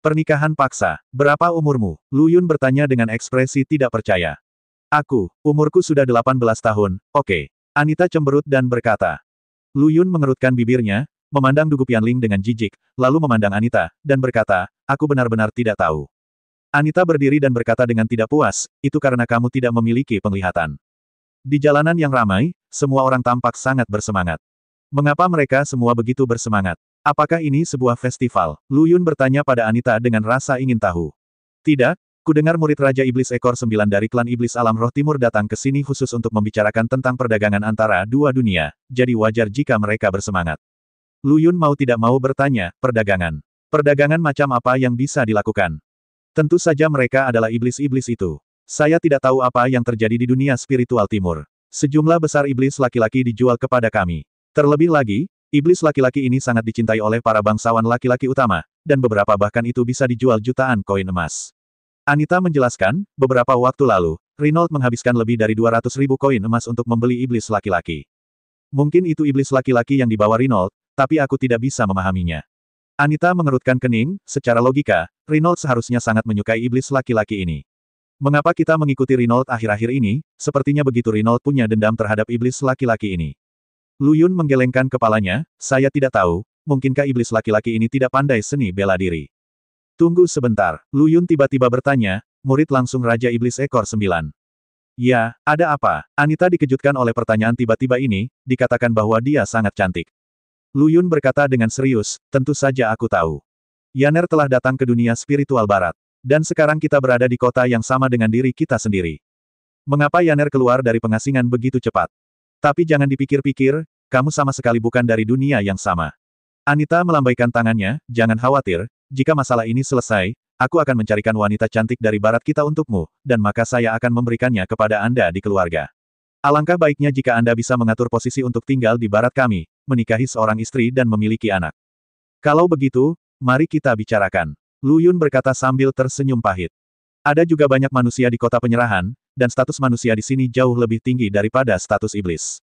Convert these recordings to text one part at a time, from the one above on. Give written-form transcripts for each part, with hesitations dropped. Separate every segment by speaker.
Speaker 1: Pernikahan paksa. Berapa umurmu? Lu Yun bertanya dengan ekspresi tidak percaya. Umurku sudah 18 tahun, oke. Anita cemberut dan berkata. Lu Yun mengerutkan bibirnya, memandang Dugu Pianling dengan jijik, lalu memandang Anita, dan berkata, aku benar-benar tidak tahu. Anita berdiri dan berkata dengan tidak puas, itu karena kamu tidak memiliki penglihatan. Di jalanan yang ramai, semua orang tampak sangat bersemangat. Mengapa mereka semua begitu bersemangat? Apakah ini sebuah festival? Lu Yun bertanya pada Anita dengan rasa ingin tahu. Tidak, ku dengar murid Raja Iblis Ekor 9 dari klan Iblis Alam Roh Timur datang ke sini khusus untuk membicarakan tentang perdagangan antara dua dunia, jadi wajar jika mereka bersemangat. Lu Yun mau tidak mau bertanya, perdagangan. Perdagangan macam apa yang bisa dilakukan? Tentu saja mereka adalah iblis-iblis itu. Saya tidak tahu apa yang terjadi di dunia spiritual timur. Sejumlah besar iblis laki-laki dijual kepada kami. Terlebih lagi, iblis laki-laki ini sangat dicintai oleh para bangsawan laki-laki utama, dan beberapa bahkan itu bisa dijual jutaan koin emas. Anita menjelaskan, beberapa waktu lalu, Reynolds menghabiskan lebih dari 200.000 koin emas untuk membeli iblis laki-laki. Mungkin itu iblis laki-laki yang dibawa Reynolds, tapi aku tidak bisa memahaminya. Anita mengerutkan kening, secara logika, Reynolds seharusnya sangat menyukai iblis laki-laki ini. Mengapa kita mengikuti Reynolds akhir-akhir ini? Sepertinya begitu Reynolds punya dendam terhadap iblis laki-laki ini. Lu Yun menggelengkan kepalanya, saya tidak tahu, mungkinkah iblis laki-laki ini tidak pandai seni bela diri. Tunggu sebentar, Lu Yun tiba-tiba bertanya, murid langsung Raja Iblis Ekor 9. Ya, ada apa? Anita dikejutkan oleh pertanyaan tiba-tiba ini, dikatakan bahwa dia sangat cantik. Lu Yun berkata dengan serius, tentu saja aku tahu. Yaner telah datang ke dunia spiritual barat. Dan sekarang kita berada di kota yang sama dengan diri kita sendiri. Mengapa Yaner keluar dari pengasingan begitu cepat? Tapi jangan dipikir-pikir, kamu sama sekali bukan dari dunia yang sama. Anita melambaikan tangannya, jangan khawatir, jika masalah ini selesai, aku akan mencarikan wanita cantik dari barat kita untukmu, dan maka saya akan memberikannya kepada Anda di keluarga. Alangkah baiknya jika Anda bisa mengatur posisi untuk tinggal di barat kami, menikahi seorang istri dan memiliki anak. Kalau begitu, mari kita bicarakan. Lu Yun berkata sambil tersenyum pahit. Ada juga banyak manusia di kota penyerahan, dan status manusia di sini jauh lebih tinggi daripada status iblis.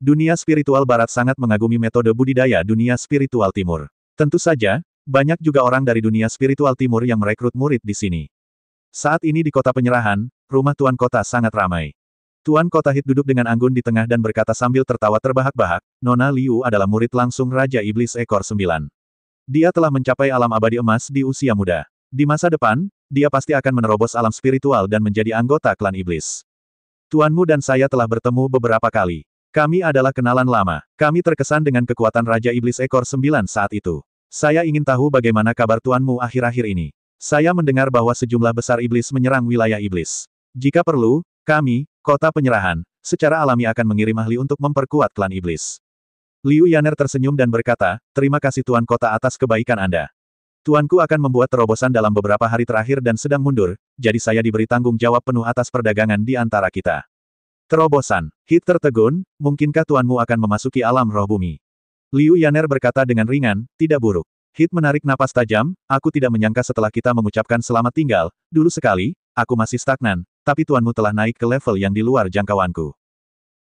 Speaker 1: Dunia spiritual barat sangat mengagumi metode budidaya dunia spiritual timur. Tentu saja, banyak juga orang dari dunia spiritual timur yang merekrut murid di sini. Saat ini di kota penyerahan, rumah tuan kota sangat ramai. Tuan kota Hit duduk dengan anggun di tengah dan berkata sambil tertawa terbahak-bahak, Nona Liu adalah murid langsung Raja Iblis Ekor 9. Dia telah mencapai alam abadi emas di usia muda. Di masa depan, dia pasti akan menerobos alam spiritual dan menjadi anggota klan iblis. Tuanmu dan saya telah bertemu beberapa kali. Kami adalah kenalan lama. Kami terkesan dengan kekuatan Raja Iblis Ekor 9 saat itu. Saya ingin tahu bagaimana kabar tuanmu akhir-akhir ini. Saya mendengar bahwa sejumlah besar iblis menyerang wilayah iblis. Jika perlu, kami, kota penyerahan, secara alami akan mengirim ahli untuk memperkuat klan iblis. Liu Yaner tersenyum dan berkata, terima kasih tuan kota atas kebaikan Anda. Tuanku akan membuat terobosan dalam beberapa hari terakhir dan sedang mundur, jadi saya diberi tanggung jawab penuh atas perdagangan di antara kita. Terobosan. Hit tertegun, mungkinkah tuanmu akan memasuki alam roh bumi? Liu Yaner berkata dengan ringan, tidak buruk. Hit menarik napas tajam, aku tidak menyangka setelah kita mengucapkan selamat tinggal, dulu sekali, aku masih stagnan, tapi tuanmu telah naik ke level yang di luar jangkauanku.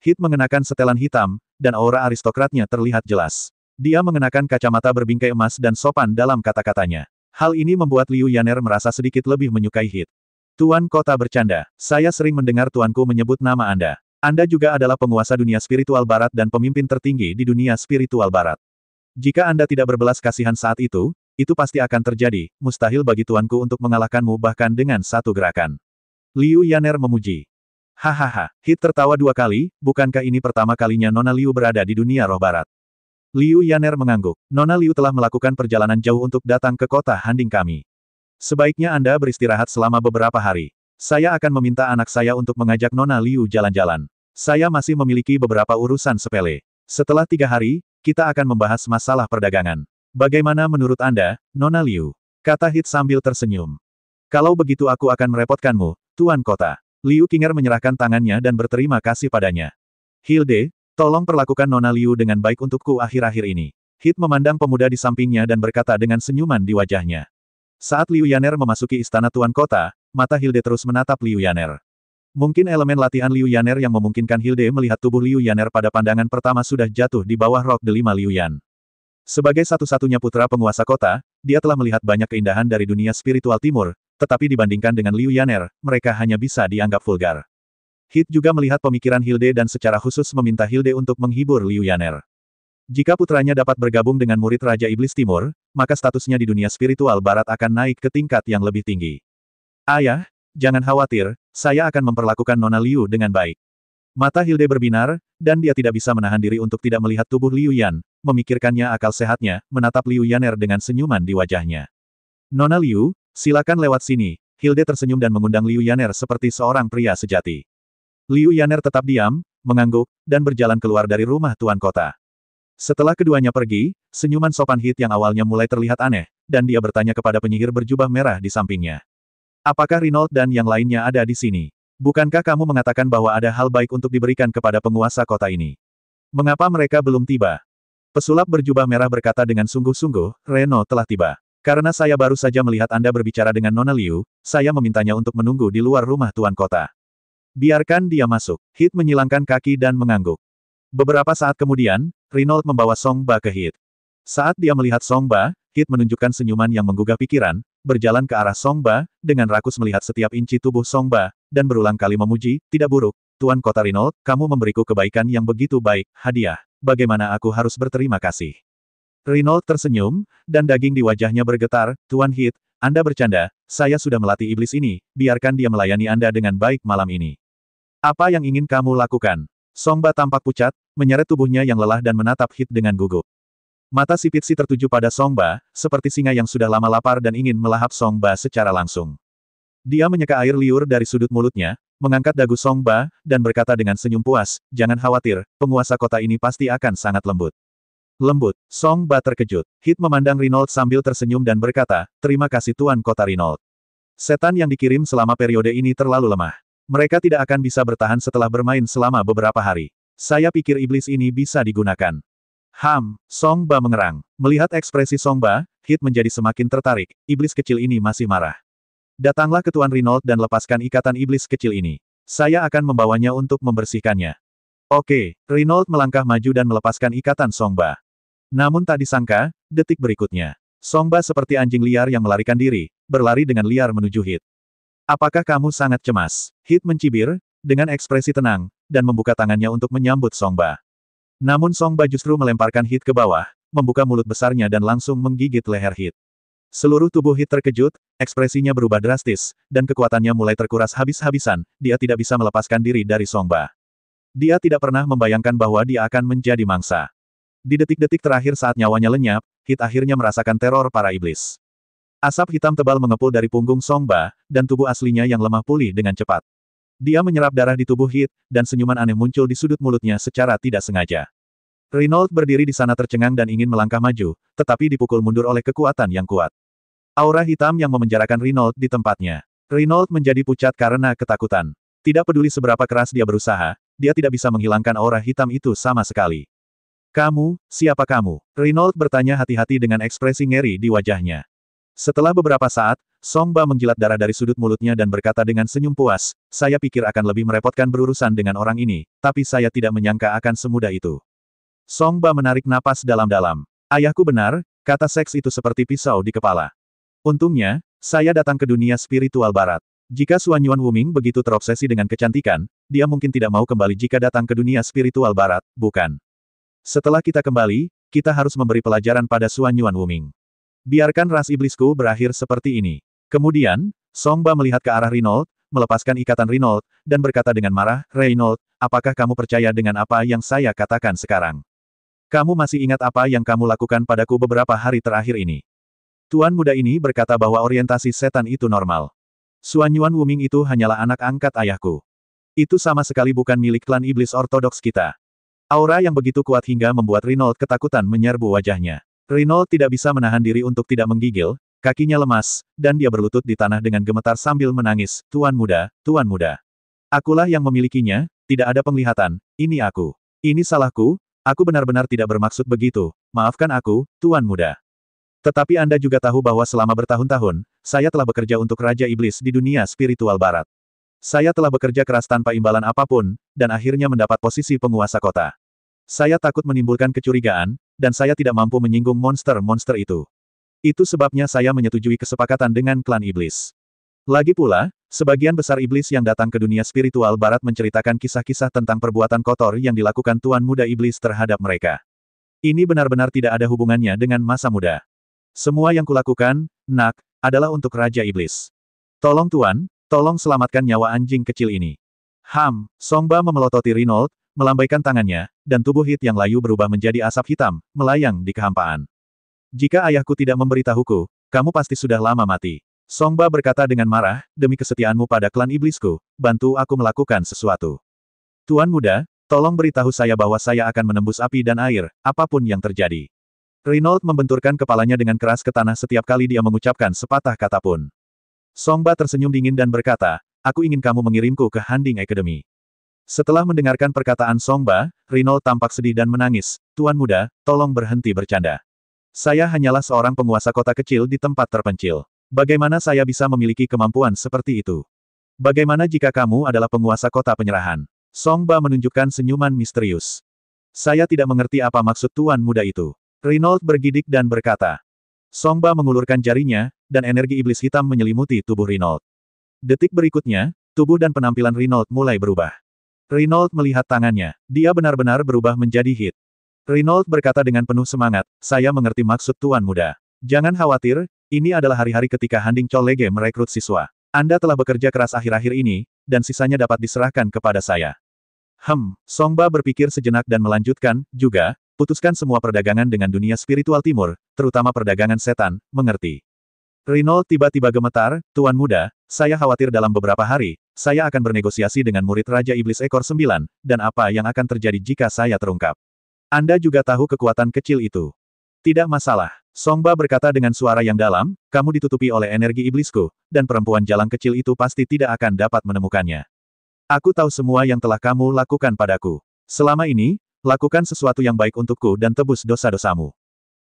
Speaker 1: Hit mengenakan setelan hitam, dan aura aristokratnya terlihat jelas. Dia mengenakan kacamata berbingkai emas dan sopan dalam kata-katanya. Hal ini membuat Liu Yaner merasa sedikit lebih menyukai Hit. Tuan kota bercanda, saya sering mendengar tuanku menyebut nama Anda. Anda juga adalah penguasa dunia spiritual barat dan pemimpin tertinggi di dunia spiritual barat. Jika Anda tidak berbelas kasihan saat itu pasti akan terjadi, mustahil bagi tuanku untuk mengalahkanmu bahkan dengan satu gerakan. Liu Yaner memuji. Hahaha, Hit tertawa dua kali, bukankah ini pertama kalinya Nona Liu berada di dunia roh barat? Liu Yaner mengangguk. Nona Liu telah melakukan perjalanan jauh untuk datang ke kota Handing kami. Sebaiknya Anda beristirahat selama beberapa hari. Saya akan meminta anak saya untuk mengajak Nona Liu jalan-jalan. Saya masih memiliki beberapa urusan sepele. Setelah 3 hari, kita akan membahas masalah perdagangan. Bagaimana menurut Anda, Nona Liu? Kata Hit sambil tersenyum. Kalau begitu aku akan merepotkanmu, Tuan Kota. Liu Qinger menyerahkan tangannya dan berterima kasih padanya. Hilde, tolong perlakukan Nona Liu dengan baik untukku akhir-akhir ini. Hit memandang pemuda di sampingnya dan berkata dengan senyuman di wajahnya. Saat Liu Yaner memasuki istana Tuan Kota, mata Hilde terus menatap Liu Yaner. Mungkin elemen latihan Liu Yaner yang memungkinkan Hilde melihat tubuh Liu Yaner pada pandangan pertama sudah jatuh di bawah rok delima Liu Yan. Sebagai satu-satunya putra penguasa kota, dia telah melihat banyak keindahan dari dunia spiritual timur, tetapi dibandingkan dengan Liu Yaner, mereka hanya bisa dianggap vulgar. Hit juga melihat pemikiran Hilde dan secara khusus meminta Hilde untuk menghibur Liu Yaner. Jika putranya dapat bergabung dengan murid Raja Iblis Timur, maka statusnya di dunia spiritual barat akan naik ke tingkat yang lebih tinggi. Ayah, jangan khawatir, saya akan memperlakukan Nona Liu dengan baik. Mata Hilde berbinar, dan dia tidak bisa menahan diri untuk tidak melihat tubuh Liu Yan, memikirkannya akal sehatnya, menatap Liu Yaner dengan senyuman di wajahnya. Nona Liu, silakan lewat sini. Hilde tersenyum dan mengundang Liu Yaner seperti seorang pria sejati. Liu Yaner tetap diam, mengangguk, dan berjalan keluar dari rumah tuan kota. Setelah keduanya pergi, senyuman sopan Hit yang awalnya mulai terlihat aneh, dan dia bertanya kepada penyihir berjubah merah di sampingnya. Apakah Renault dan yang lainnya ada di sini? Bukankah kamu mengatakan bahwa ada hal baik untuk diberikan kepada penguasa kota ini? Mengapa mereka belum tiba? Pesulap berjubah merah berkata dengan sungguh-sungguh, Renault telah tiba. Karena saya baru saja melihat Anda berbicara dengan Nona Liu, saya memintanya untuk menunggu di luar rumah tuan kota. Biarkan dia masuk. Hit menyilangkan kaki dan mengangguk. Beberapa saat kemudian, Renault membawa Song Ba ke Hit. Saat dia melihat Song Ba, Hit menunjukkan senyuman yang menggugah pikiran, berjalan ke arah Song Ba, dengan rakus melihat setiap inci tubuh Song Ba, dan berulang kali memuji, tidak buruk, Tuan Kota Renault, kamu memberiku kebaikan yang begitu baik, hadiah, bagaimana aku harus berterima kasih. Renault tersenyum, dan daging di wajahnya bergetar, Tuan Hit, Anda bercanda, saya sudah melatih iblis ini, biarkan dia melayani Anda dengan baik malam ini. Apa yang ingin kamu lakukan? Song Ba tampak pucat, menyeret tubuhnya yang lelah dan menatap Hit dengan gugup. Mata si Pitsi tertuju pada Song Ba, seperti singa yang sudah lama lapar dan ingin melahap Song Ba secara langsung. Dia menyeka air liur dari sudut mulutnya, mengangkat dagu Song Ba, dan berkata dengan senyum puas, jangan khawatir, penguasa kota ini pasti akan sangat lembut. Lembut, Song Ba terkejut. Hit memandang Renault sambil tersenyum dan berkata, terima kasih Tuan Kota Renault. Setan yang dikirim selama periode ini terlalu lemah. Mereka tidak akan bisa bertahan setelah bermain selama beberapa hari. Saya pikir iblis ini bisa digunakan. Song Ba mengerang. Melihat ekspresi Song Ba, Hit menjadi semakin tertarik. Iblis kecil ini masih marah. Datanglah ke Tuan Renault dan lepaskan ikatan iblis kecil ini. Saya akan membawanya untuk membersihkannya. Oke, Renault melangkah maju dan melepaskan ikatan Song Ba. Namun tak disangka, detik berikutnya. Song Ba seperti anjing liar yang melarikan diri, berlari dengan liar menuju Hit. Apakah kamu sangat cemas? Hit mencibir, dengan ekspresi tenang, dan membuka tangannya untuk menyambut Song Ba. Namun Song Ba justru melemparkan Hit ke bawah, membuka mulut besarnya dan langsung menggigit leher Hit. Seluruh tubuh Hit terkejut, ekspresinya berubah drastis, dan kekuatannya mulai terkuras habis-habisan, dia tidak bisa melepaskan diri dari Song Ba. Dia tidak pernah membayangkan bahwa dia akan menjadi mangsa. Di detik-detik terakhir saat nyawanya lenyap, Hit akhirnya merasakan teror para iblis. Asap hitam tebal mengepul dari punggung Song Ba, dan tubuh aslinya yang lemah pulih dengan cepat. Dia menyerap darah di tubuh Hit, dan senyuman aneh muncul di sudut mulutnya secara tidak sengaja. Renault berdiri di sana tercengang dan ingin melangkah maju, tetapi dipukul mundur oleh kekuatan yang kuat. Aura hitam yang memenjarakan Renault di tempatnya. Renault menjadi pucat karena ketakutan. Tidak peduli seberapa keras dia berusaha, dia tidak bisa menghilangkan aura hitam itu sama sekali. Kamu, siapa kamu? Renault bertanya hati-hati dengan ekspresi ngeri di wajahnya. Setelah beberapa saat, Song Ba menjilat darah dari sudut mulutnya dan berkata dengan senyum puas, saya pikir akan lebih merepotkan berurusan dengan orang ini, tapi saya tidak menyangka akan semudah itu. Song Ba menarik napas dalam-dalam. Ayahku benar, kata seks itu seperti pisau di kepala. Untungnya, saya datang ke dunia spiritual barat. Jika Xuan Yuan Wuming begitu terobsesi dengan kecantikan, dia mungkin tidak mau kembali jika datang ke dunia spiritual barat, bukan? Setelah kita kembali, kita harus memberi pelajaran pada Xuan Yuan Wuming. Biarkan ras iblisku berakhir seperti ini. Kemudian, Song Ba melihat ke arah Renault, melepaskan ikatan Renault, dan berkata dengan marah, Renault, apakah kamu percaya dengan apa yang saya katakan sekarang? Kamu masih ingat apa yang kamu lakukan padaku beberapa hari terakhir ini? Tuan muda ini berkata bahwa orientasi setan itu normal. Xuan Yuan Wuming itu hanyalah anak angkat ayahku. Itu sama sekali bukan milik klan iblis ortodoks kita. Aura yang begitu kuat hingga membuat Renault ketakutan menyerbu wajahnya. Renault tidak bisa menahan diri untuk tidak menggigil, kakinya lemas, dan dia berlutut di tanah dengan gemetar sambil menangis, Tuan muda, akulah yang memilikinya, tidak ada penglihatan, ini aku. Ini salahku, aku benar-benar tidak bermaksud begitu, maafkan aku, Tuan muda. Tetapi Anda juga tahu bahwa selama bertahun-tahun, saya telah bekerja untuk Raja Iblis di dunia spiritual barat. Saya telah bekerja keras tanpa imbalan apapun, dan akhirnya mendapat posisi penguasa kota. Saya takut menimbulkan kecurigaan, dan saya tidak mampu menyinggung monster-monster itu. Itu sebabnya saya menyetujui kesepakatan dengan klan iblis. Lagi pula, sebagian besar iblis yang datang ke dunia spiritual barat menceritakan kisah-kisah tentang perbuatan kotor yang dilakukan Tuan Muda Iblis terhadap mereka. Ini benar-benar tidak ada hubungannya dengan masa muda. Semua yang kulakukan, Nak, adalah untuk Raja Iblis. Tolong Tuan, tolong selamatkan nyawa anjing kecil ini. Songba memelototi Renault, melambaikan tangannya, dan tubuh Hit yang layu berubah menjadi asap hitam, melayang di kehampaan. Jika ayahku tidak memberitahuku, kamu pasti sudah lama mati. Songba berkata dengan marah, demi kesetiaanmu pada klan iblisku, bantu aku melakukan sesuatu. Tuan Muda, tolong beritahu saya bahwa saya akan menembus api dan air, apapun yang terjadi. Renault membenturkan kepalanya dengan keras ke tanah setiap kali dia mengucapkan sepatah kata pun. Songba tersenyum dingin dan berkata, aku ingin kamu mengirimku ke Handing Academy. Setelah mendengarkan perkataan Songba, Renault tampak sedih dan menangis. Tuan Muda, tolong berhenti bercanda. Saya hanyalah seorang penguasa kota kecil di tempat terpencil. Bagaimana saya bisa memiliki kemampuan seperti itu? Bagaimana jika kamu adalah penguasa kota penyerahan? Songba menunjukkan senyuman misterius. Saya tidak mengerti apa maksud Tuan Muda itu. Renault bergidik dan berkata. Songba mengulurkan jarinya, dan energi iblis hitam menyelimuti tubuh Renault. Detik berikutnya, tubuh dan penampilan Renault mulai berubah. Renault melihat tangannya. Dia benar-benar berubah menjadi Hit. Renault berkata dengan penuh semangat, saya mengerti maksud Tuan Muda. Jangan khawatir, ini adalah hari-hari ketika Handing Cholege merekrut siswa. Anda telah bekerja keras akhir-akhir ini, dan sisanya dapat diserahkan kepada saya. Songba berpikir sejenak dan melanjutkan, juga, putuskan semua perdagangan dengan dunia spiritual timur, terutama perdagangan setan, mengerti. Renault tiba-tiba gemetar, Tuan Muda, saya khawatir dalam beberapa hari, saya akan bernegosiasi dengan murid Raja Iblis Ekor 9, dan apa yang akan terjadi jika saya terungkap. Anda juga tahu kekuatan kecil itu. Tidak masalah. Songba berkata dengan suara yang dalam, kamu ditutupi oleh energi iblisku, dan perempuan jalang kecil itu pasti tidak akan dapat menemukannya. Aku tahu semua yang telah kamu lakukan padaku. Selama ini, lakukan sesuatu yang baik untukku dan tebus dosa-dosamu.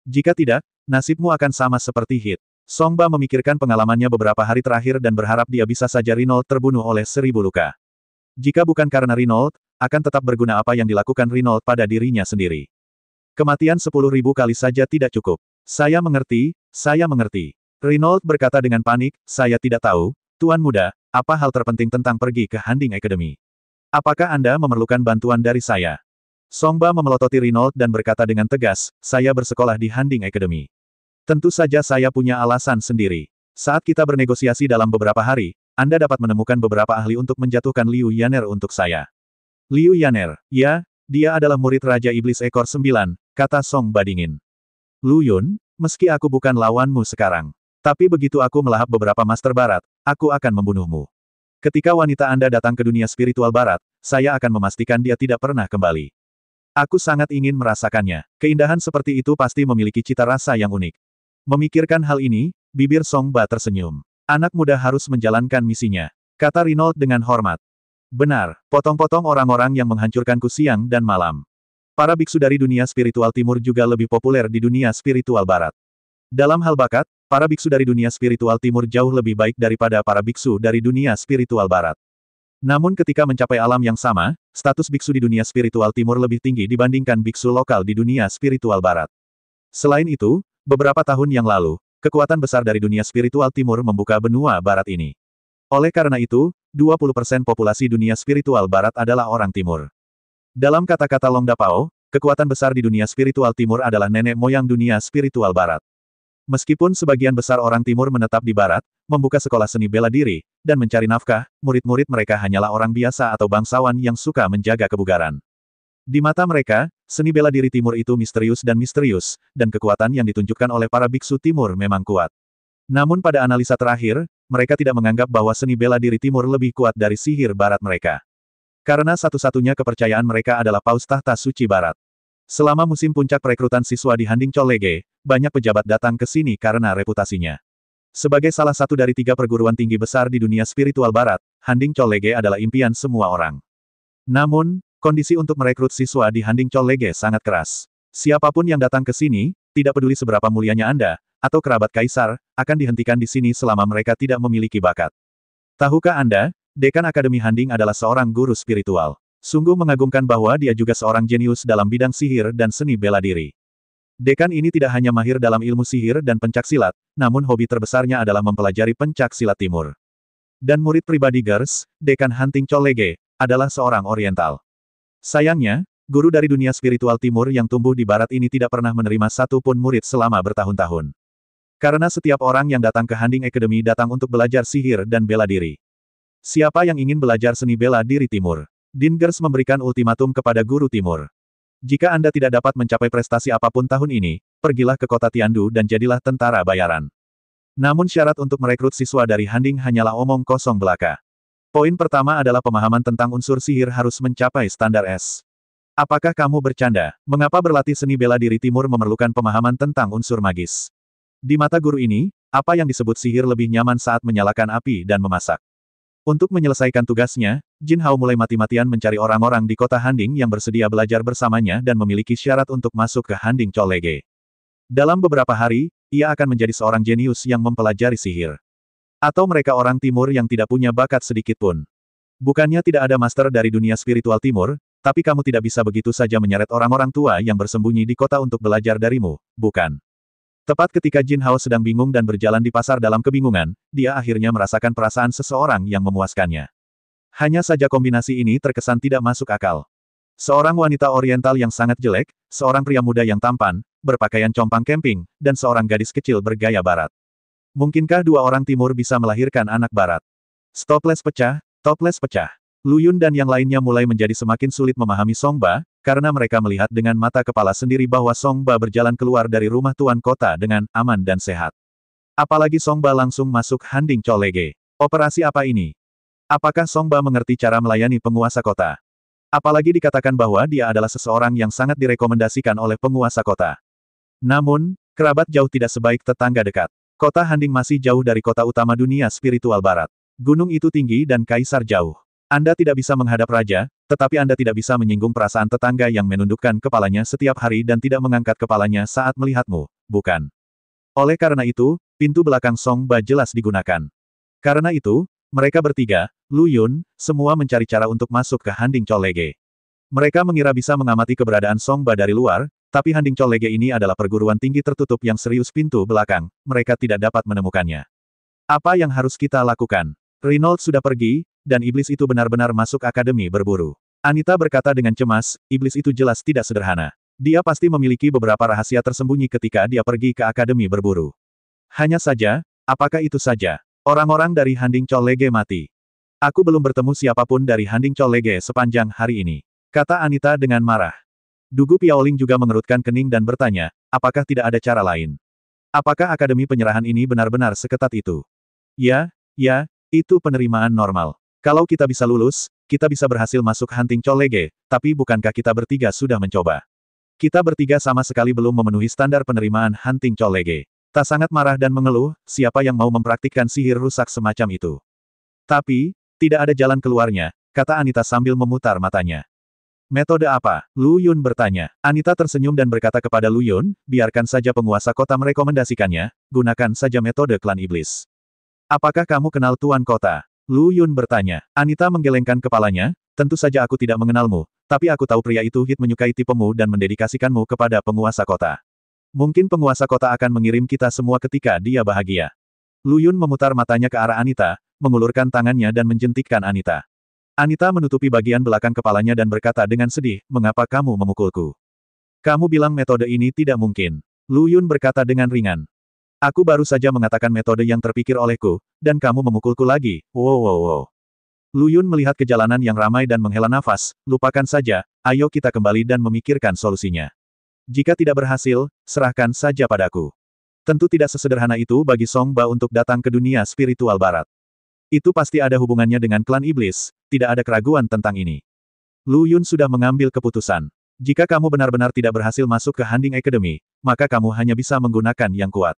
Speaker 1: Jika tidak, nasibmu akan sama seperti Hit. Songba memikirkan pengalamannya beberapa hari terakhir dan berharap dia bisa saja Renault terbunuh oleh 1000 luka. Jika bukan karena Renault, akan tetap berguna apa yang dilakukan Renault pada dirinya sendiri. Kematian 10.000 kali saja tidak cukup. Saya mengerti, saya mengerti. Renault berkata dengan panik, saya tidak tahu, Tuan Muda, apa hal terpenting tentang pergi ke Handing Academy? Apakah Anda memerlukan bantuan dari saya? Songba memelototi Renault dan berkata dengan tegas, saya bersekolah di Handing Academy. Tentu saja saya punya alasan sendiri. Saat kita bernegosiasi dalam beberapa hari, Anda dapat menemukan beberapa ahli untuk menjatuhkan Liu Yaner untuk saya. Liu Yaner, ya, dia adalah murid Raja Iblis Ekor 9, kata Songba dingin. Lu Yun, meski aku bukan lawanmu sekarang. Tapi begitu aku melahap beberapa master barat, aku akan membunuhmu. Ketika wanita Anda datang ke dunia spiritual barat, saya akan memastikan dia tidak pernah kembali. Aku sangat ingin merasakannya. Keindahan seperti itu pasti memiliki cita rasa yang unik. Memikirkan hal ini, bibir Songba tersenyum. Anak muda harus menjalankan misinya, kata Renault dengan hormat. Benar, potong-potong orang-orang yang menghancurkanku siang dan malam. Para biksu dari dunia spiritual timur juga lebih populer di dunia spiritual barat. Dalam hal bakat, para biksu dari dunia spiritual timur jauh lebih baik daripada para biksu dari dunia spiritual barat. Namun ketika mencapai alam yang sama, status biksu di dunia spiritual timur lebih tinggi dibandingkan biksu lokal di dunia spiritual barat. Selain itu, beberapa tahun yang lalu, kekuatan besar dari dunia spiritual timur membuka benua barat ini. Oleh karena itu, 20% populasi dunia spiritual barat adalah orang timur. Dalam kata-kata Long Dapao, kekuatan besar di dunia spiritual timur adalah nenek moyang dunia spiritual barat. Meskipun sebagian besar orang timur menetap di barat, membuka sekolah seni bela diri, dan mencari nafkah, murid-murid mereka hanyalah orang biasa atau bangsawan yang suka menjaga kebugaran. Di mata mereka, seni bela diri timur itu misterius, dan kekuatan yang ditunjukkan oleh para biksu timur memang kuat. Namun pada analisa terakhir, mereka tidak menganggap bahwa seni bela diri timur lebih kuat dari sihir barat mereka. Karena satu-satunya kepercayaan mereka adalah Paus Tahta Suci Barat. Selama musim puncak perekrutan siswa di Handing Cholege, banyak pejabat datang ke sini karena reputasinya. Sebagai salah satu dari 3 perguruan tinggi besar di dunia spiritual barat, Handing Cholege adalah impian semua orang. Namun, kondisi untuk merekrut siswa di Handing Cholege sangat keras. Siapapun yang datang ke sini, tidak peduli seberapa mulianya Anda, atau kerabat kaisar, akan dihentikan di sini selama mereka tidak memiliki bakat. Tahukah Anda, Dekan Akademi Handing adalah seorang guru spiritual. Sungguh mengagumkan bahwa dia juga seorang jenius dalam bidang sihir dan seni bela diri. Dekan ini tidak hanya mahir dalam ilmu sihir dan pencaksilat, namun hobi terbesarnya adalah mempelajari pencaksilat timur. Dan murid pribadi Gers, Dekan Hunting Cholege, adalah seorang Oriental. Sayangnya, guru dari dunia spiritual timur yang tumbuh di barat ini tidak pernah menerima satu pun murid selama bertahun-tahun. Karena setiap orang yang datang ke Hunting Academy datang untuk belajar sihir dan bela diri. Siapa yang ingin belajar seni bela diri timur? Dingers memberikan ultimatum kepada guru timur. Jika Anda tidak dapat mencapai prestasi apapun tahun ini, pergilah ke kota Tiandu dan jadilah tentara bayaran. Namun syarat untuk merekrut siswa dari Hunting hanyalah omong kosong belaka. Poin pertama adalah pemahaman tentang unsur sihir harus mencapai standar S. Apakah kamu bercanda? Mengapa berlatih seni bela diri timur memerlukan pemahaman tentang unsur magis? Di mata guru ini, apa yang disebut sihir lebih nyaman saat menyalakan api dan memasak. Untuk menyelesaikan tugasnya, Jin Hao mulai mati-matian mencari orang-orang di kota Handing yang bersedia belajar bersamanya dan memiliki syarat untuk masuk ke Handing Cholege. Dalam beberapa hari, ia akan menjadi seorang jenius yang mempelajari sihir. Atau mereka orang timur yang tidak punya bakat sedikit pun. Bukannya tidak ada master dari dunia spiritual timur, tapi kamu tidak bisa begitu saja menyeret orang-orang tua yang bersembunyi di kota untuk belajar darimu, bukan? Tepat ketika Jin Hao sedang bingung dan berjalan di pasar dalam kebingungan, dia akhirnya merasakan perasaan seseorang yang memuaskannya. Hanya saja kombinasi ini terkesan tidak masuk akal. Seorang wanita oriental yang sangat jelek, seorang pria muda yang tampan, berpakaian compang camping, dan seorang gadis kecil bergaya barat. Mungkinkah dua orang timur bisa melahirkan anak barat? Toples pecah. Lu Yun dan yang lainnya mulai menjadi semakin sulit memahami Song Ba, karena mereka melihat dengan mata kepala sendiri bahwa Song Ba berjalan keluar dari rumah tuan kota dengan aman dan sehat. Apalagi Song Ba langsung masuk Handing Cholege. Operasi apa ini? Apakah Song Ba mengerti cara melayani penguasa kota? Apalagi dikatakan bahwa dia adalah seseorang yang sangat direkomendasikan oleh penguasa kota. Namun, kerabat jauh tidak sebaik tetangga dekat. Kota Handing masih jauh dari kota utama dunia spiritual barat. Gunung itu tinggi dan kaisar jauh. Anda tidak bisa menghadap raja, tetapi Anda tidak bisa menyinggung perasaan tetangga yang menundukkan kepalanya setiap hari dan tidak mengangkat kepalanya saat melihatmu, bukan? Oleh karena itu, pintu belakang Song Ba jelas digunakan. Karena itu, mereka bertiga, Lu Yun, semua mencari cara untuk masuk ke Handing Cholege. Mereka mengira bisa mengamati keberadaan Song Ba dari luar, tapi Handing Cholege ini adalah perguruan tinggi tertutup yang serius pintu belakang, mereka tidak dapat menemukannya. Apa yang harus kita lakukan? Reynolds sudah pergi, dan iblis itu benar-benar masuk akademi berburu. Anita berkata dengan cemas, iblis itu jelas tidak sederhana. Dia pasti memiliki beberapa rahasia tersembunyi ketika dia pergi ke akademi berburu. Hanya saja, apakah itu saja? Orang-orang dari Handing Cholege mati. Aku belum bertemu siapapun dari Handing Cholege sepanjang hari ini, kata Anita dengan marah. Dugu Piaoling juga mengerutkan kening dan bertanya, apakah tidak ada cara lain? Apakah akademi penyerahan ini benar-benar seketat itu? Ya, itu penerimaan normal. Kalau kita bisa lulus, kita bisa berhasil masuk Handing Cholege, tapi bukankah kita bertiga sudah mencoba? Kita bertiga sama sekali belum memenuhi standar penerimaan Handing Cholege. Tak sangat marah dan mengeluh, siapa yang mau mempraktikkan sihir rusak semacam itu? Tapi, tidak ada jalan keluarnya, kata Anita sambil memutar matanya. Metode apa? Lu Yun bertanya. Anita tersenyum dan berkata kepada Lu Yun, biarkan saja penguasa kota merekomendasikannya, gunakan saja metode klan iblis. Apakah kamu kenal tuan kota? Lu Yun bertanya. Anita menggelengkan kepalanya, tentu saja aku tidak mengenalmu, tapi aku tahu pria itu menyukai tipemu dan mendedikasikanmu kepada penguasa kota. Mungkin penguasa kota akan mengirim kita semua ketika dia bahagia. Lu Yun memutar matanya ke arah Anita, mengulurkan tangannya dan menjentikkan Anita. Anita menutupi bagian belakang kepalanya dan berkata dengan sedih, mengapa kamu memukulku? Kamu bilang metode ini tidak mungkin. Lu Yun berkata dengan ringan. Aku baru saja mengatakan metode yang terpikir olehku, dan kamu memukulku lagi, wow. Lu Yun melihat ke jalanan yang ramai dan menghela nafas, lupakan saja, ayo kita kembali dan memikirkan solusinya. Jika tidak berhasil, serahkan saja padaku. Tentu tidak sesederhana itu bagi Song Ba untuk datang ke dunia spiritual barat. Itu pasti ada hubungannya dengan klan iblis, tidak ada keraguan tentang ini. Lu Yun sudah mengambil keputusan. Jika kamu benar-benar tidak berhasil masuk ke Handing Academy, maka kamu hanya bisa menggunakan yang kuat.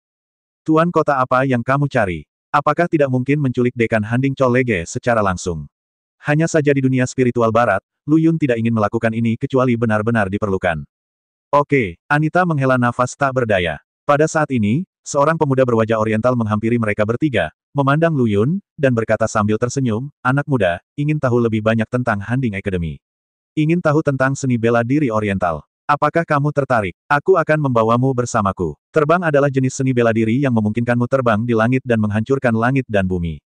Speaker 1: Tuan kota apa yang kamu cari? Apakah tidak mungkin menculik dekan Handing Cholege secara langsung? Hanya saja di dunia spiritual barat, Lu Yun tidak ingin melakukan ini kecuali benar-benar diperlukan. Oke, Anita menghela nafas tak berdaya. Pada saat ini, seorang pemuda berwajah oriental menghampiri mereka bertiga, memandang Lu Yun, dan berkata sambil tersenyum, anak muda, ingin tahu lebih banyak tentang Handing Academy. Ingin tahu tentang seni bela diri oriental. Apakah kamu tertarik? Aku akan membawamu bersamaku. Terbang adalah jenis seni bela diri yang memungkinkanmu terbang di langit dan menghancurkan langit dan bumi.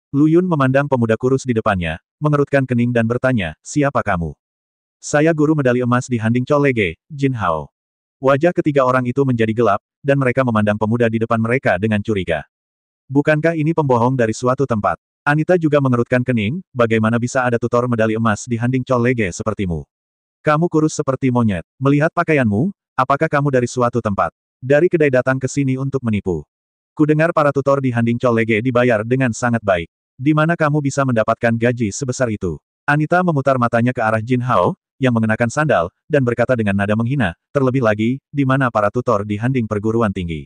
Speaker 1: Lu Yun memandang pemuda kurus di depannya, mengerutkan kening dan bertanya, siapa kamu? Saya guru medali emas di Handing Cholege, Jin Hao. Wajah ketiga orang itu menjadi gelap, dan mereka memandang pemuda di depan mereka dengan curiga. Bukankah ini pembohong dari suatu tempat? Anita juga mengerutkan kening, bagaimana bisa ada tutor medali emas di Handing Cholege sepertimu? Kamu kurus seperti monyet. Melihat pakaianmu, apakah kamu dari suatu tempat? Dari kedai datang ke sini untuk menipu. Kudengar para tutor di Handing Cholege dibayar dengan sangat baik. Di mana kamu bisa mendapatkan gaji sebesar itu? Anita memutar matanya ke arah Jin Hao, yang mengenakan sandal, dan berkata dengan nada menghina, terlebih lagi, di mana para tutor di Handing perguruan tinggi?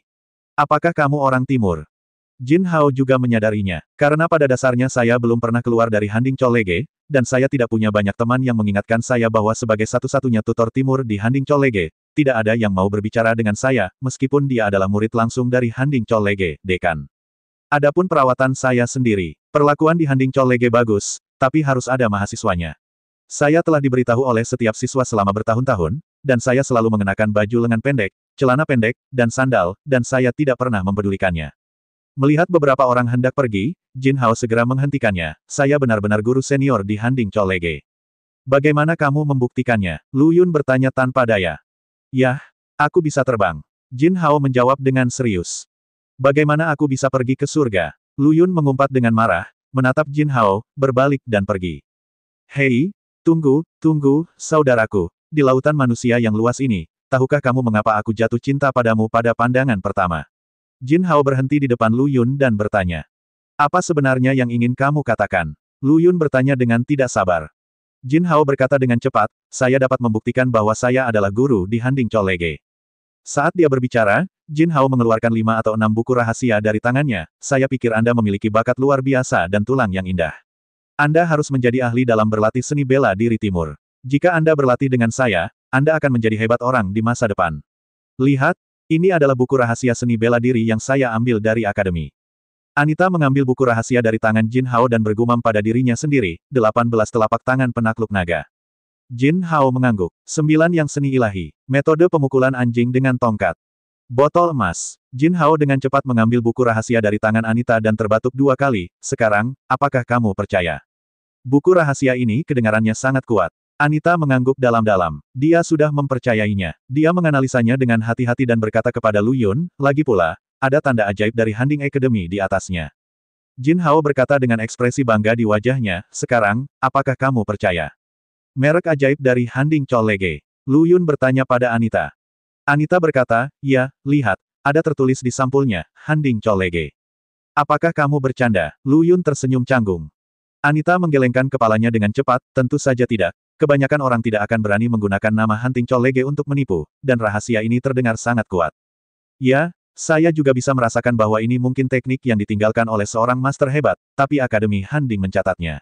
Speaker 1: Apakah kamu orang timur? Jin Hao juga menyadarinya, karena pada dasarnya saya belum pernah keluar dari Handing Cholege, dan saya tidak punya banyak teman yang mengingatkan saya bahwa sebagai satu-satunya tutor timur di Handing Cholege, tidak ada yang mau berbicara dengan saya, meskipun dia adalah murid langsung dari Handing Cholege, dekan. Adapun perawatan saya sendiri, perlakuan di Handing Cholege bagus, tapi harus ada mahasiswanya. Saya telah diberitahu oleh setiap siswa selama bertahun-tahun, dan saya selalu mengenakan baju lengan pendek, celana pendek, dan sandal, dan saya tidak pernah mempedulikannya. Melihat beberapa orang hendak pergi, Jin Hao segera menghentikannya, saya benar-benar guru senior di Handing Cholege. Bagaimana kamu membuktikannya? Lu Yun bertanya tanpa daya. Yah, aku bisa terbang. Jin Hao menjawab dengan serius. Bagaimana aku bisa pergi ke surga? Lu Yun mengumpat dengan marah, menatap Jin Hao, berbalik dan pergi. Hei, tunggu, saudaraku. Di lautan manusia yang luas ini, tahukah kamu mengapa aku jatuh cinta padamu pada pandangan pertama? Jin Hao berhenti di depan Lu Yun dan bertanya. Apa sebenarnya yang ingin kamu katakan? Lu Yun bertanya dengan tidak sabar. Jin Hao berkata dengan cepat, saya dapat membuktikan bahwa saya adalah guru di Handing Cholege. Saat dia berbicara, Jin Hao mengeluarkan 5 atau 6 buku rahasia dari tangannya, saya pikir Anda memiliki bakat luar biasa dan tulang yang indah. Anda harus menjadi ahli dalam berlatih seni bela diri timur. Jika Anda berlatih dengan saya, Anda akan menjadi hebat orang di masa depan. Lihat, ini adalah buku rahasia seni bela diri yang saya ambil dari akademi. Anita mengambil buku rahasia dari tangan Jin Hao dan bergumam pada dirinya sendiri, 18 telapak tangan penakluk naga. Jin Hao mengangguk. 9 yang seni ilahi. Metode pemukulan anjing dengan tongkat. Botol emas. Jin Hao dengan cepat mengambil buku rahasia dari tangan Anita dan terbatuk 2 kali, sekarang, apakah kamu percaya? Buku rahasia ini kedengarannya sangat kuat. Anita mengangguk dalam-dalam. Dia sudah mempercayainya. Dia menganalisanya dengan hati-hati dan berkata kepada Lu Yun, lagi pula, ada tanda ajaib dari Handing Academy di atasnya. Jin Hao berkata dengan ekspresi bangga di wajahnya, sekarang, apakah kamu percaya? Merek ajaib dari Handing Cholege. Lu Yun bertanya pada Anita. Anita berkata, ya, lihat, ada tertulis di sampulnya, Handing Cholege. Apakah kamu bercanda? Lu Yun tersenyum canggung. Anita menggelengkan kepalanya dengan cepat, tentu saja tidak. Kebanyakan orang tidak akan berani menggunakan nama Handing Cholege untuk menipu, dan rahasia ini terdengar sangat kuat. Ya, saya juga bisa merasakan bahwa ini mungkin teknik yang ditinggalkan oleh seorang master hebat, tapi Akademi Handing mencatatnya.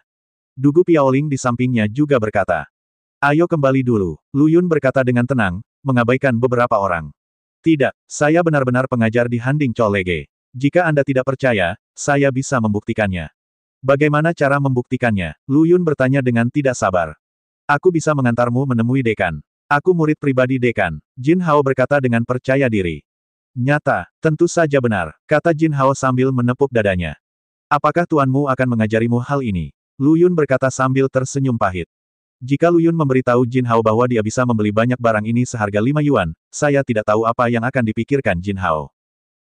Speaker 1: Dugu Piaoling di sampingnya juga berkata. Ayo kembali dulu, Lu Yun berkata dengan tenang, mengabaikan beberapa orang. Tidak, saya benar-benar pengajar di Handing Cholege. Jika Anda tidak percaya, saya bisa membuktikannya. Bagaimana cara membuktikannya? Lu Yun bertanya dengan tidak sabar. Aku bisa mengantarmu menemui dekan. Aku murid pribadi dekan. Jin Hao berkata dengan percaya diri. Nyata, tentu saja benar, kata Jin Hao sambil menepuk dadanya. Apakah tuanmu akan mengajarimu hal ini? Lu Yun berkata sambil tersenyum pahit. Jika Lu Yun memberitahu Jin Hao bahwa dia bisa membeli banyak barang ini seharga 5 yuan, saya tidak tahu apa yang akan dipikirkan Jin Hao.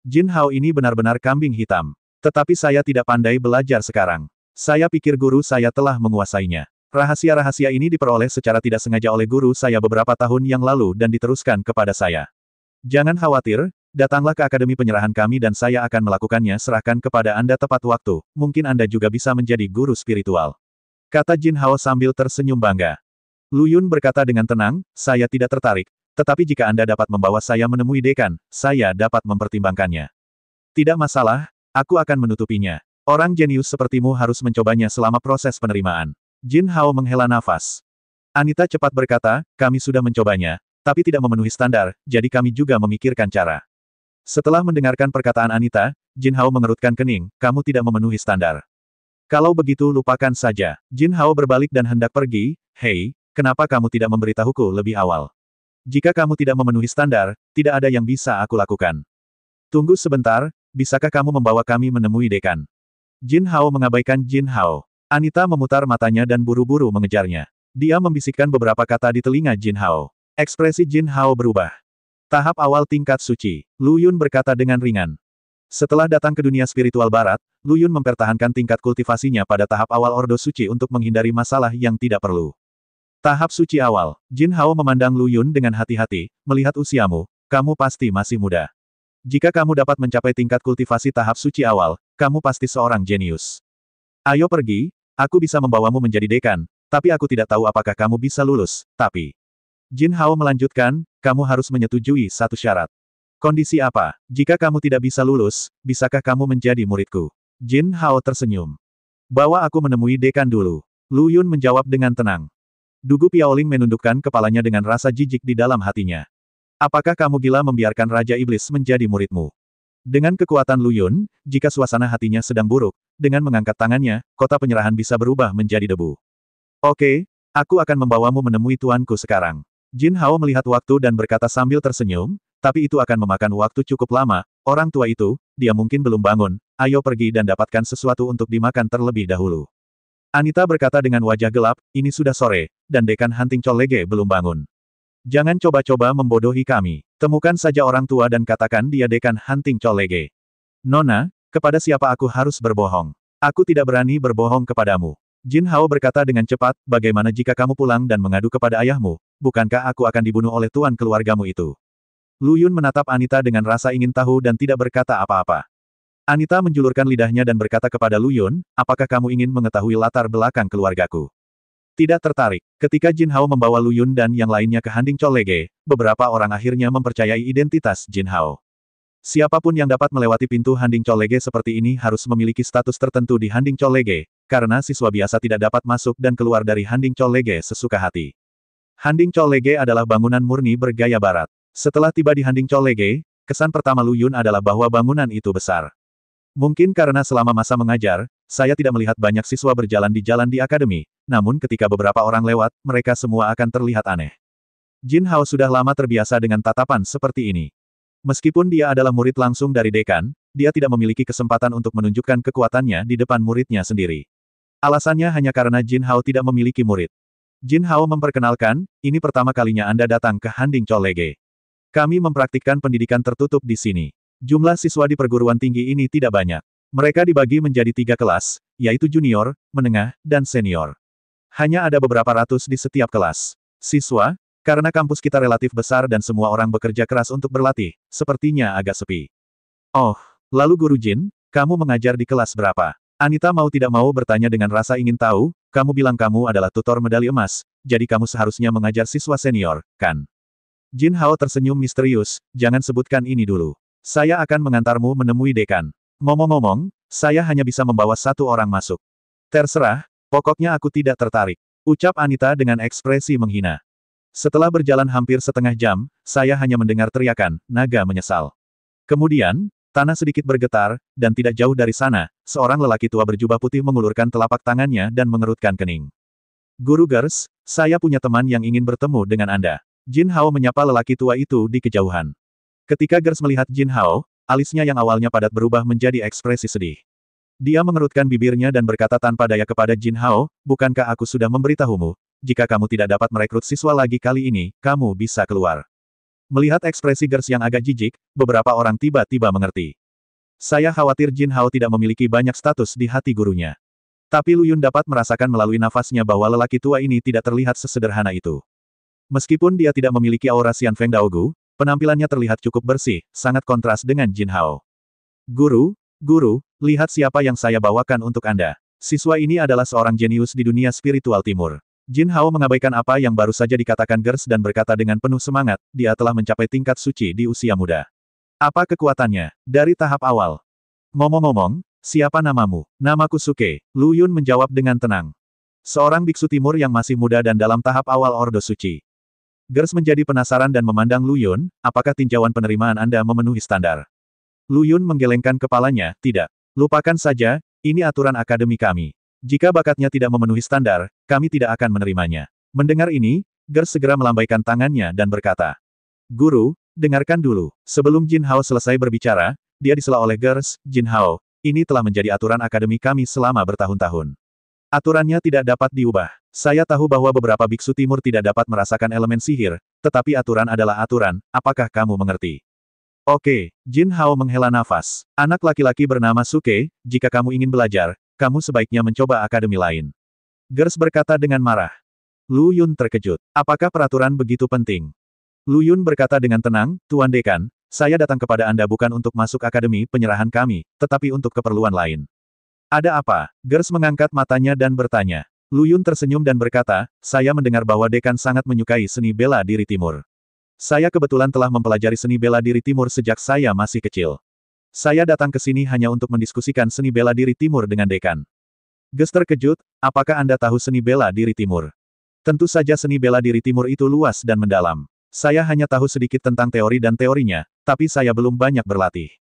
Speaker 1: Jin Hao ini benar-benar kambing hitam. Tetapi saya tidak pandai belajar sekarang. Saya pikir guru saya telah menguasainya. Rahasia-rahasia ini diperoleh secara tidak sengaja oleh guru saya beberapa tahun yang lalu dan diteruskan kepada saya. Jangan khawatir, datanglah ke Akademi Penyerahan kami dan saya akan melakukannya serahkan kepada Anda tepat waktu, mungkin Anda juga bisa menjadi guru spiritual. Kata Jin Hao sambil tersenyum bangga. Lu Yun berkata dengan tenang, saya tidak tertarik, tetapi jika Anda dapat membawa saya menemui dekan, saya dapat mempertimbangkannya. Tidak masalah, aku akan menutupinya. Orang jenius sepertimu harus mencobanya selama proses penerimaan. Jin Hao menghela nafas. Anita cepat berkata, kami sudah mencobanya, tapi tidak memenuhi standar, jadi kami juga memikirkan cara. Setelah mendengarkan perkataan Anita, Jin Hao mengerutkan kening, kamu tidak memenuhi standar. Kalau begitu lupakan saja. Jin Hao berbalik dan hendak pergi, hei, kenapa kamu tidak memberitahuku lebih awal? Jika kamu tidak memenuhi standar, tidak ada yang bisa aku lakukan. Tunggu sebentar, bisakah kamu membawa kami menemui dekan? Jin Hao mengabaikan Jin Hao. Anita memutar matanya dan buru-buru mengejarnya. Dia membisikkan beberapa kata di telinga Jin Hao. Ekspresi Jin Hao berubah. Tahap awal tingkat suci, Lu Yun berkata dengan ringan. Setelah datang ke dunia spiritual barat, Lu Yun mempertahankan tingkat kultivasinya pada tahap awal Ordo Suci untuk menghindari masalah yang tidak perlu. Tahap suci awal, Jin Hao memandang Lu Yun dengan hati-hati, melihat usiamu, kamu pasti masih muda. Jika kamu dapat mencapai tingkat kultivasi tahap suci awal, kamu pasti seorang jenius. Ayo pergi, aku bisa membawamu menjadi dekan, tapi aku tidak tahu apakah kamu bisa lulus, tapi... Jin Hao melanjutkan, kamu harus menyetujui satu syarat. Kondisi apa? Jika kamu tidak bisa lulus, bisakah kamu menjadi muridku? Jin Hao tersenyum. Bawa aku menemui dekan dulu. Lu Yun menjawab dengan tenang. Dugu Piaoling menundukkan kepalanya dengan rasa jijik di dalam hatinya. Apakah kamu gila membiarkan Raja Iblis menjadi muridmu? Dengan kekuatan Lu Yun, jika suasana hatinya sedang buruk, dengan mengangkat tangannya, kota penyerahan bisa berubah menjadi debu. Oke, aku akan membawamu menemui tuanku sekarang. Jin Hao melihat waktu dan berkata sambil tersenyum, tapi itu akan memakan waktu cukup lama, orang tua itu, dia mungkin belum bangun, ayo pergi dan dapatkan sesuatu untuk dimakan terlebih dahulu. Anita berkata dengan wajah gelap, ini sudah sore, dan dekan Hunting Cholege belum bangun. Jangan coba-coba membodohi kami. Temukan saja orang tua dan katakan dia dekan Hunting Cholege. Nona, kepada siapa aku harus berbohong? Aku tidak berani berbohong kepadamu. Jin Hao berkata dengan cepat, bagaimana jika kamu pulang dan mengadu kepada ayahmu, bukankah aku akan dibunuh oleh tuan keluargamu itu? Lu Yun menatap Anita dengan rasa ingin tahu dan tidak berkata apa-apa. Anita menjulurkan lidahnya dan berkata kepada Lu Yun, apakah kamu ingin mengetahui latar belakang keluargaku? Tidak tertarik. Ketika Jin Hao membawa Lu Yun dan yang lainnya ke Hunting Cholege, beberapa orang akhirnya mempercayai identitas Jin Hao. Siapapun yang dapat melewati pintu Hunting Cholege seperti ini harus memiliki status tertentu di Hunting Cholege, karena siswa biasa tidak dapat masuk dan keluar dari Hunting Cholege sesuka hati. Hunting Cholege adalah bangunan murni bergaya barat. Setelah tiba di Hunting Cholege, kesan pertama Lu Yun adalah bahwa bangunan itu besar. Mungkin karena selama masa mengajar, saya tidak melihat banyak siswa berjalan di jalan di akademi, namun ketika beberapa orang lewat, mereka semua akan terlihat aneh. Jin Hao sudah lama terbiasa dengan tatapan seperti ini. Meskipun dia adalah murid langsung dari dekan, dia tidak memiliki kesempatan untuk menunjukkan kekuatannya di depan muridnya sendiri. Alasannya hanya karena Jin Hao tidak memiliki murid. Jin Hao memperkenalkan, ini pertama kalinya Anda datang ke Hunting Cholege. Kami mempraktikkan pendidikan tertutup di sini. Jumlah siswa di perguruan tinggi ini tidak banyak. Mereka dibagi menjadi 3 kelas, yaitu junior, menengah, dan senior. Hanya ada beberapa ratus di setiap kelas. Siswa, karena kampus kita relatif besar dan semua orang bekerja keras untuk berlatih, sepertinya agak sepi. Oh, lalu Guru Jin, kamu mengajar di kelas berapa? Anita mau tidak mau bertanya dengan rasa ingin tahu, kamu bilang kamu adalah tutor medali emas, jadi kamu seharusnya mengajar siswa senior, kan? Jin Hao tersenyum misterius, jangan sebutkan ini dulu. Saya akan mengantarmu menemui dekan. Ngomong-ngomong, saya hanya bisa membawa 1 orang masuk. Terserah, pokoknya aku tidak tertarik. Ucap Anita dengan ekspresi menghina. Setelah berjalan hampir setengah jam, saya hanya mendengar teriakan, naga menyesal. Kemudian, tanah sedikit bergetar, dan tidak jauh dari sana, seorang lelaki tua berjubah putih mengulurkan telapak tangannya dan mengerutkan kening. Guru Gers, saya punya teman yang ingin bertemu dengan Anda. Jin Hao menyapa lelaki tua itu di kejauhan. Ketika Gers melihat Jin Hao, alisnya yang awalnya padat berubah menjadi ekspresi sedih. Dia mengerutkan bibirnya dan berkata tanpa daya kepada Jin Hao, bukankah aku sudah memberitahumu, jika kamu tidak dapat merekrut siswa lagi kali ini, kamu bisa keluar. Melihat ekspresi Gers yang agak jijik, beberapa orang tiba-tiba mengerti. Saya khawatir Jin Hao tidak memiliki banyak status di hati gurunya. Tapi Lu Yun dapat merasakan melalui nafasnya bahwa lelaki tua ini tidak terlihat sesederhana itu. Meskipun dia tidak memiliki aura Xian Feng Daogu, penampilannya terlihat cukup bersih, sangat kontras dengan Jin Hao. Guru, lihat siapa yang saya bawakan untuk Anda. Siswa ini adalah seorang jenius di dunia spiritual timur. Jin Hao mengabaikan apa yang baru saja dikatakan Gers dan berkata dengan penuh semangat, dia telah mencapai tingkat suci di usia muda. Apa kekuatannya? Dari tahap awal. Ngomong-ngomong, siapa namamu? Namaku Suke. Lu Yun menjawab dengan tenang. Seorang biksu timur yang masih muda dan dalam tahap awal Ordo Suci. Gers menjadi penasaran dan memandang Lu Yun, apakah tinjauan penerimaan Anda memenuhi standar? Lu Yun menggelengkan kepalanya, tidak. Lupakan saja, ini aturan akademi kami. Jika bakatnya tidak memenuhi standar, kami tidak akan menerimanya. Mendengar ini, Gers segera melambaikan tangannya dan berkata, "Guru, dengarkan dulu." Sebelum Jin Hao selesai berbicara, dia disela oleh Gers. "Jin Hao, ini telah menjadi aturan akademi kami selama bertahun-tahun. Aturannya tidak dapat diubah. Saya tahu bahwa beberapa biksu timur tidak dapat merasakan elemen sihir, tetapi aturan adalah aturan, apakah kamu mengerti?" "Oke." Jin Hao menghela nafas. "Anak laki-laki bernama Suke, jika kamu ingin belajar, kamu sebaiknya mencoba akademi lain." Gers berkata dengan marah. Lu Yun terkejut. "Apakah peraturan begitu penting?" Lu Yun berkata dengan tenang, "Tuan Dekan, saya datang kepada Anda bukan untuk masuk akademi penyerahan kami, tetapi untuk keperluan lain." "Ada apa?" Gers mengangkat matanya dan bertanya. Lu Yun tersenyum dan berkata, "Saya mendengar bahwa Dekan sangat menyukai seni bela diri timur. Saya kebetulan telah mempelajari seni bela diri timur sejak saya masih kecil. Saya datang ke sini hanya untuk mendiskusikan seni bela diri timur dengan Dekan." Gers terkejut, "Apakah Anda tahu seni bela diri timur?" "Tentu saja seni bela diri timur itu luas dan mendalam. Saya hanya tahu sedikit tentang teori dan teorinya, tapi saya belum banyak berlatih.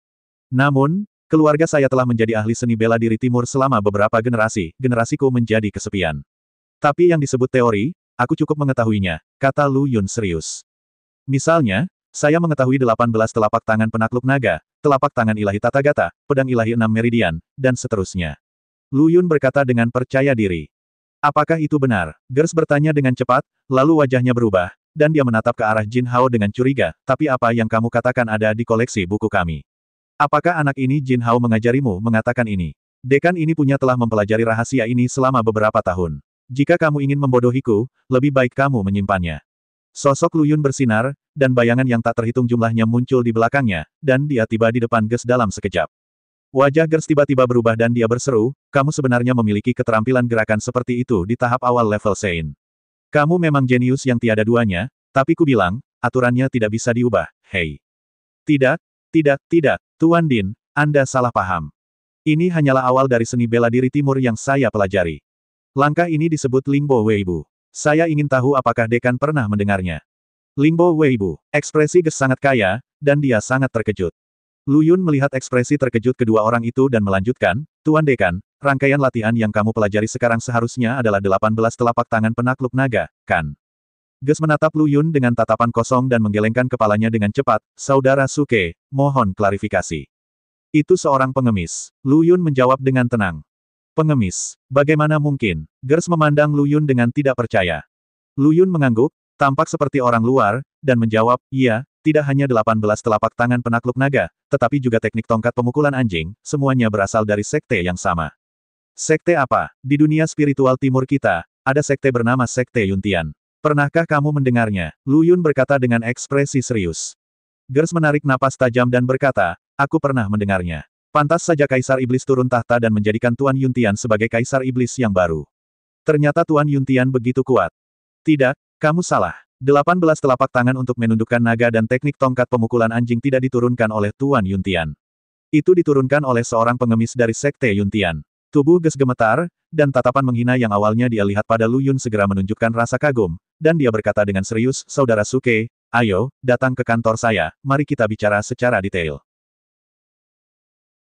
Speaker 1: Namun, keluarga saya telah menjadi ahli seni bela diri timur selama beberapa generasi, generasiku menjadi kesepian. Tapi yang disebut teori, aku cukup mengetahuinya," kata Lu Yun serius. "Misalnya, saya mengetahui 18 telapak tangan penakluk naga, telapak tangan ilahi Tathagata, pedang ilahi 6 meridian, dan seterusnya." Lu Yun berkata dengan percaya diri. "Apakah itu benar?" Gers bertanya dengan cepat, lalu wajahnya berubah, dan dia menatap ke arah Jin Hao dengan curiga, "Tapi apa yang kamu katakan ada di koleksi buku kami? Apakah anak ini Jin Hao mengajarimu mengatakan ini?" "Dekan ini punya telah mempelajari rahasia ini selama beberapa tahun. Jika kamu ingin membodohiku, lebih baik kamu menyimpannya." Sosok Lu Yun bersinar, dan bayangan yang tak terhitung jumlahnya muncul di belakangnya, dan dia tiba di depan Gers dalam sekejap. Wajah Gers tiba-tiba berubah dan dia berseru, "Kamu sebenarnya memiliki keterampilan gerakan seperti itu di tahap awal level Sein. Kamu memang jenius yang tiada duanya, tapi ku bilang, aturannya tidak bisa diubah, hei." "Tidak, tidak, Tuan Din, Anda salah paham. Ini hanyalah awal dari seni bela diri timur yang saya pelajari. Langkah ini disebut Lingbo Weibu. Saya ingin tahu apakah Dekan pernah mendengarnya." Lingbo Weibu. Ekspresi Gers sangat kaya, dan dia sangat terkejut. Lu Yun melihat ekspresi terkejut kedua orang itu dan melanjutkan, "Tuan Dekan, rangkaian latihan yang kamu pelajari sekarang seharusnya adalah 18 telapak tangan penakluk naga, kan?" Gers menatap Lu Yun dengan tatapan kosong dan menggelengkan kepalanya dengan cepat, "Saudara Suke, mohon klarifikasi." "Itu seorang pengemis." Lu Yun menjawab dengan tenang. "Pengemis? Bagaimana mungkin?" Gers memandang Lu Yun dengan tidak percaya. Lu Yun mengangguk, tampak seperti orang luar, dan menjawab, "Iya, tidak hanya 18 telapak tangan penakluk naga, tetapi juga teknik tongkat pemukulan anjing, semuanya berasal dari sekte yang sama." "Sekte apa?" "Di dunia spiritual timur kita, ada sekte bernama Sekte Yuntian. Pernahkah kamu mendengarnya?" Lu Yun berkata dengan ekspresi serius. Gers menarik napas tajam dan berkata, "Aku pernah mendengarnya. Pantas saja Kaisar Iblis turun tahta dan menjadikan Tuan Yuntian sebagai Kaisar Iblis yang baru. Ternyata Tuan Yuntian begitu kuat." "Tidak, kamu salah. 18 telapak tangan untuk menundukkan naga dan teknik tongkat pemukulan anjing tidak diturunkan oleh Tuan Yuntian. Itu diturunkan oleh seorang pengemis dari Sekte Yuntian." Tubuh Gers gemetar, dan tatapan menghina yang awalnya dia lihat pada Lu Yun segera menunjukkan rasa kagum, dan dia berkata dengan serius, "Saudara Suke, ayo, datang ke kantor saya, mari kita bicara secara detail."